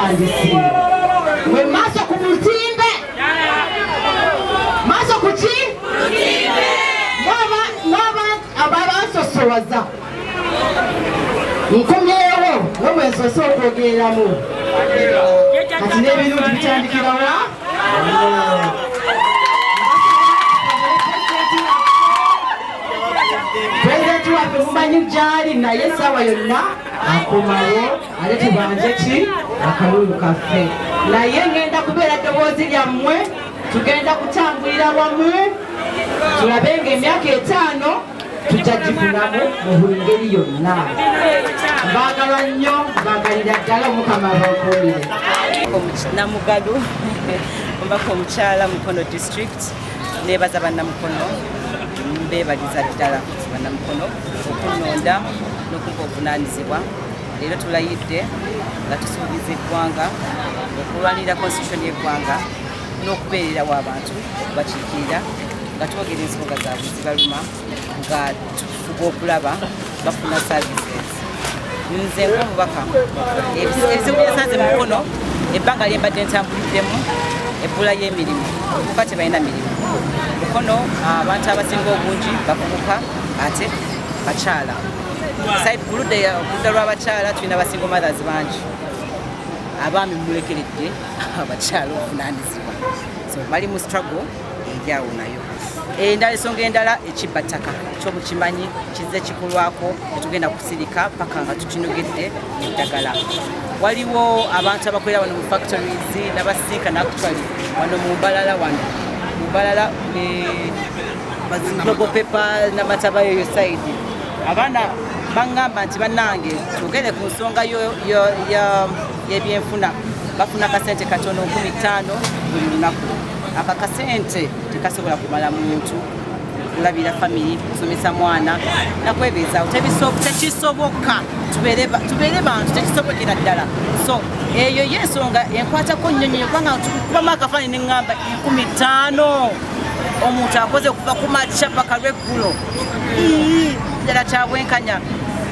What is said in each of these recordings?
batandisi we maso ku mutimbe maso ku ki naba ababasosowaza nkomyewo nomwesoso okwogereramu kati n'ebirungi bitandikirawa President waffe mumanyi gyali naye essaawa yonna akomawo ate tubanje ki akalulu kaffe naye ngenda kubeera ddoboozi lyammwe tugenda kutambulira wamu tulabe ng'emyaka 5 tujja gifunamu mu buli ngeri yonna mbaagala nnyo mbaagalira ddala omukama abakuulire Namugalu mbaka omukyala Mukono district nebaza bannamukono mbebaliza ddala bannamukono okunonda n'okumpa obuvunaanyizibwa leero tulayidde nga tusuubiza eggwanga okulwanirira constitution y'eggwanga n'okubeererawo abantu bakiikirira nga twogera ensonga zaabwe zibaluma nga tufuba okulaba bafuna services nze ng'omubaka ebizibu byesanze mu Mukono ebbanga lyembadde ntambuliddemu ebbula y'emirimu kuba tebalina mirimu Mukono abantu abasinga obungi bavubuka ate bakyala ku ludda lw'abakyala tulina basingo mothers bangi abaami mulekeredde abakyala obuvunaanyizibwa so bali mu struggle enjawo nayo ensonga endala ekibbattaka kyomukimanyi kizze kikolwako netugenda kusirika paka nga tukinogedde eddagala waliwo abantu abakolera wano mu factories n'abasinkana actually wano mu Mbalala wano mu Mbalala ne Global Paper n'amataba yoyo side abaana bangamba nti bannange tugende ku nsonga y'ebyenfuna bafuna akasente katono 15 buli lunaku aka kasente tekasobola kumala muntu kulabira family kusomesa mwana nakwebeeza tekisoboka tubeere bantu tekisobokera ddala so eyo yensonga enkwatako nnyonyo kubanga kubamu akafaanyi neŋŋamba 15 omuntu akoze kuva ku makya paka lweggulo ddala kyabwenkanya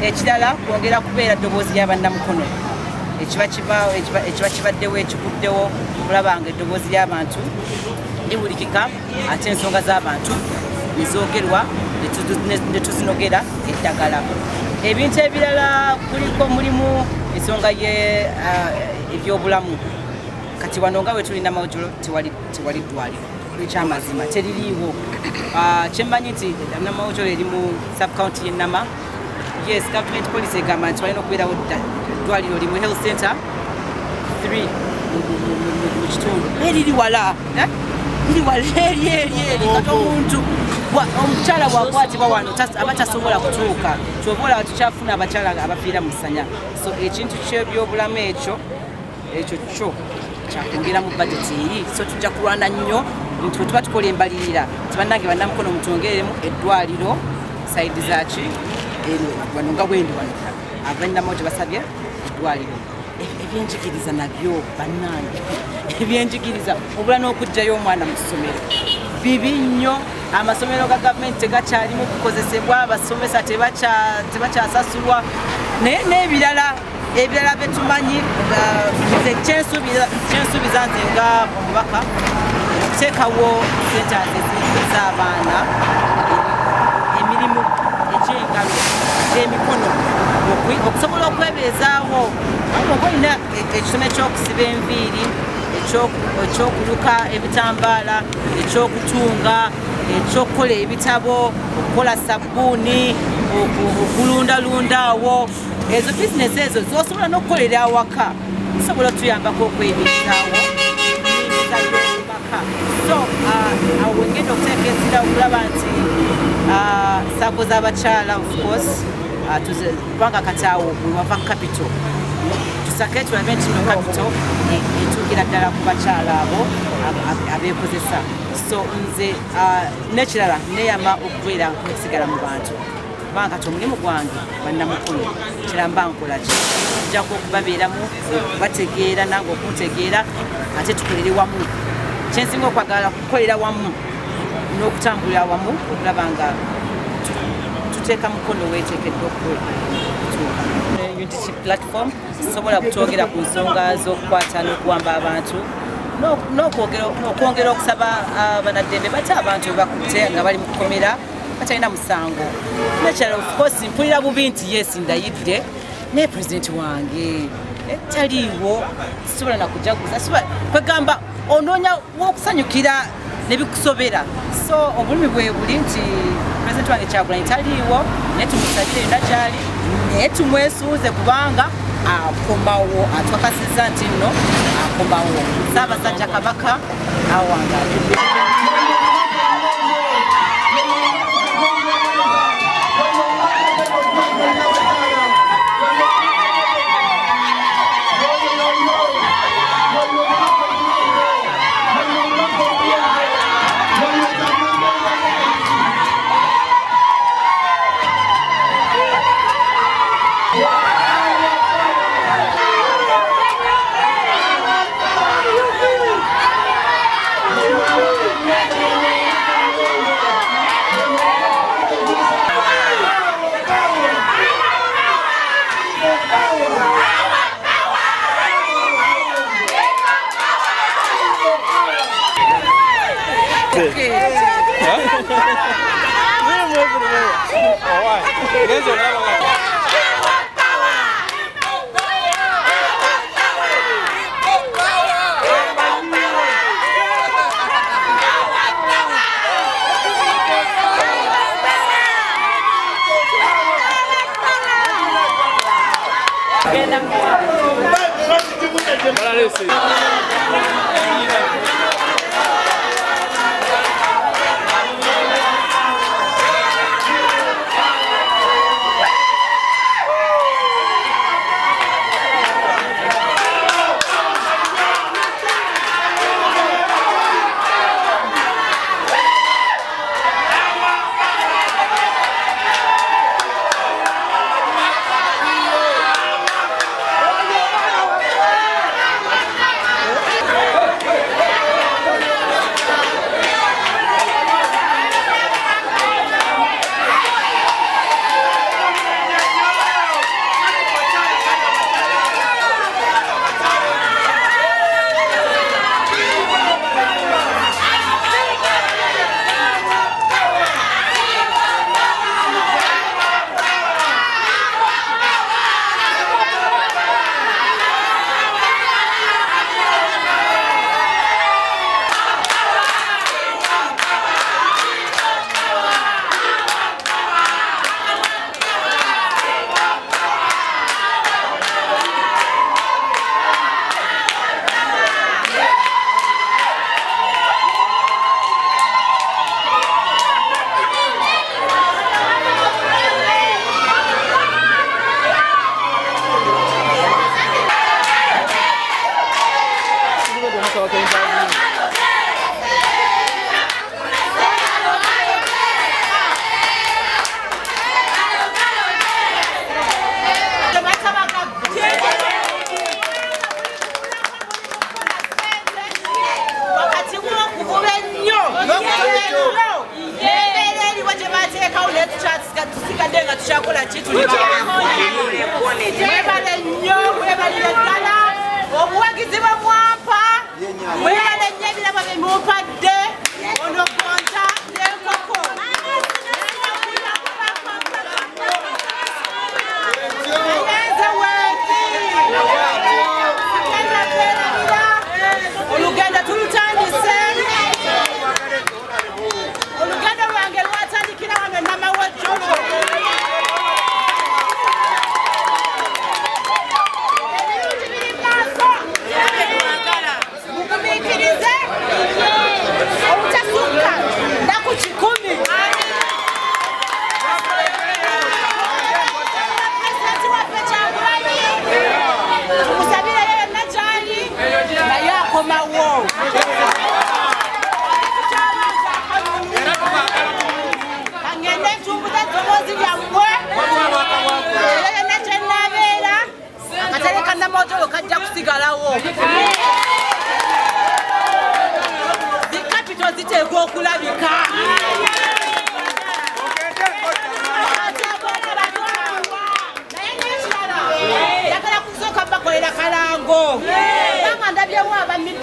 ekirala kwongera kubeera ddoboozi ly'abannamukono ekiba kibaddewo ekiguddewo kulaba nga eddoboozi ly'abantu liwulikika ate ensonga z'abantu nezoogerwa ne tuzinogera eddagala ebintu ebirala kuliko mulimu ensonga ebyobulamu kati wano nga bwe tulina mawujulo tewali ddwaliro ekyamazima teririiwo kyemmanyi nti namawujulo eri mu subcounty y'Ennama yes government policy egamba nti walina okubeerawo ddwaliro limu health center 3 mu kitundu eriri wala eri kati omuntu omukyala bwakwatibwa wano aba tasobola kutuuka kyobola tukyafuna abakyala abafiira mu ssanya so ekintu ky'ebyobulamu ekyo kyo kyakwongera mu budget eri so tujja kulwana nnyo nti bwe tuba tukola embalirira tibannange bannamukono mutongeremu eddwaliro saidi zaki wano nga bwendi wano abannamawo tebasabye eddwaliro ebyenjigiriza nabyo bannange ebyenjigiriza obula n'okugjayo omwana mu ssomero bibi nnyo amasomero ga gavumenti tegakyalimu kukozesebwa abasomesa tebakyasasulwa naye n'ebirala betumanyi kyensuubiza nze nga omubaka okuteekawo sente z'abaana emirimu egy'engalo gy'emikono okusobola okwebeezaawo oba olina ekisone ekyokusiba enviiri ekyokuluka ebitambaala ekyokutunga ekyokukola ebitabo okukola sabbuuni okulundalundaawo ezo bizinesi ezo zosobola n'okukolera awaka zisobola otuyambako okwebeezaawo so awo wengenda okuteeka enzira okulaba nti sako z'abakyala of course kubanga kati awo wewava capital tusake tulabe nti no capital etuukira ddala ku bakyala abo abeekozesa so nze n'ekirala neyama okubeera okusigala mu bantu kubanga kati omulimu gwange bannamukono kiramba nkolaki njako okubabeeramu okubategeera nange okuntegeera ate tukolere wamu kyensinga okwagala kukolera wamu n'okutambulira wamu okulaba nga kuteeka mukono weeteekeddwa okutuuka. Unity platform sobola kutwogera ku nsonga z'okukwata n'okuwamba abantu n'okwongera okusaba banaddembe bati abantu bebakutte nga bali mu kukomera batalina musango. Nekyalo of course mpulira bubi nti yes ndayidde naye pulezidenti wange taliiwo sisobola nakujaguza kwegamba onoonya wokusanyukira nebikusobera. So obulumi bwe buli nti pulezidenti wange Kyagulanyi taliiwo naye tumusabire yonna gyali naye tumwesuuze kubanga akomawo atwakasiza nti nno akomawo. Ssaabasajja Kabaka awangaala.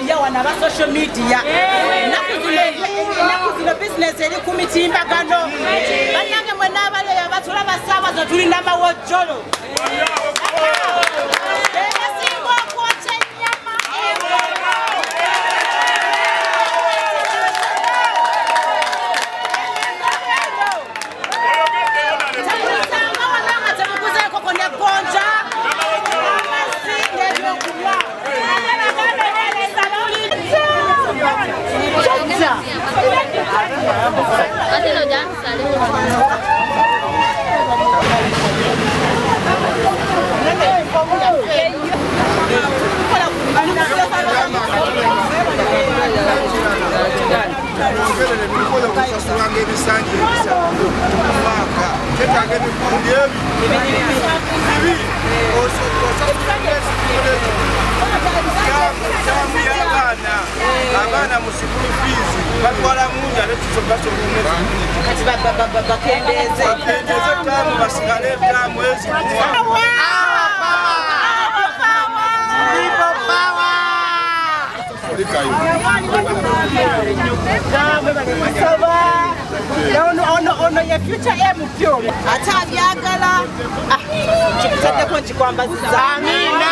media wana ba social media nakuzile business eri kumitimbagano banyange mwena bale abatula basaba zo tuli namba wojolo abana musikuru fizi batwara munja letuzo baso kati bakendeze tamu basigale tamu mwezi mwa ono ye future empyo atabyagala kitaddeko nkikwambaziza amina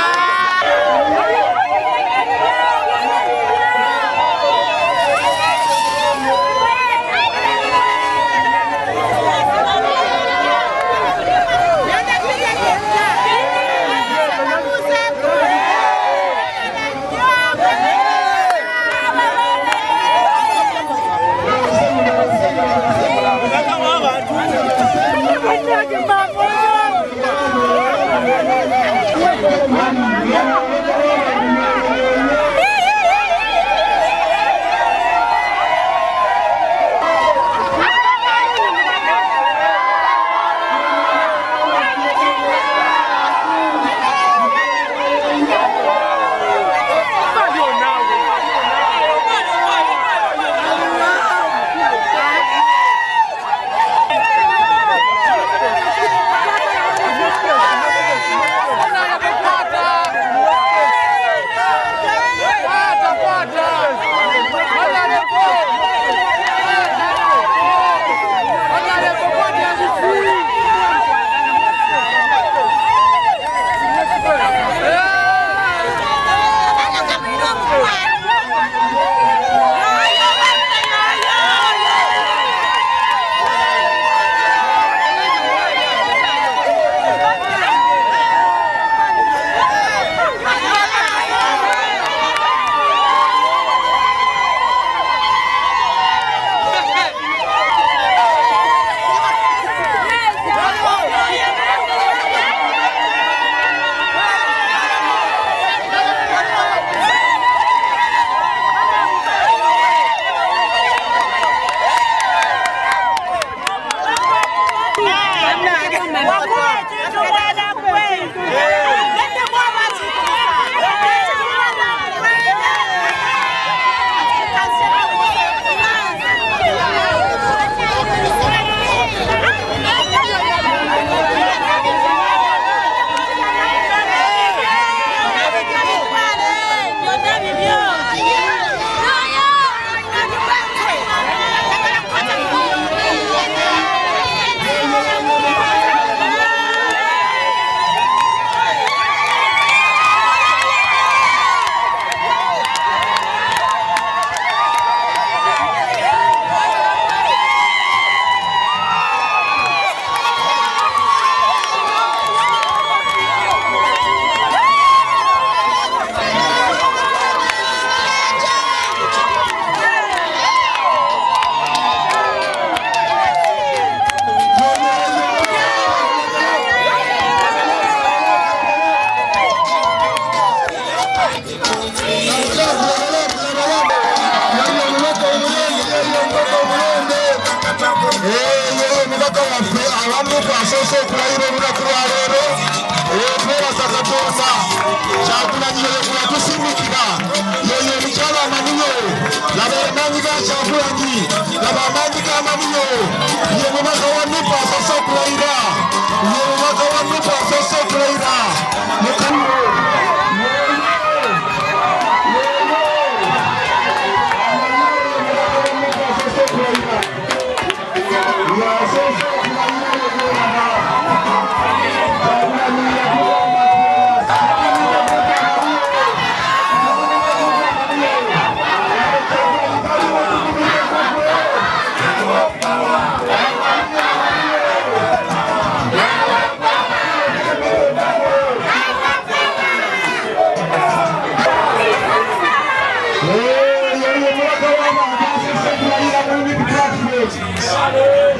Kati.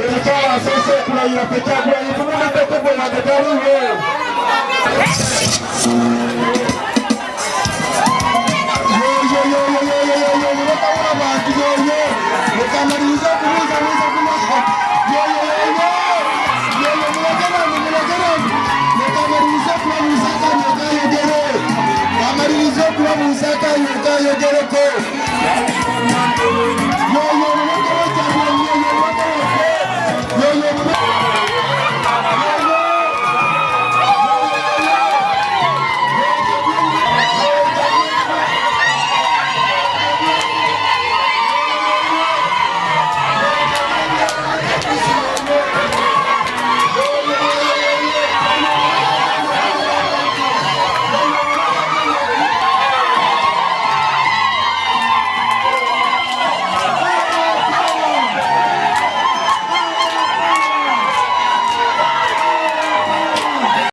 Ilitoa sasa kuna yapeta kwa ifuna pete kwa magari wewe. Musaka yuka yogereko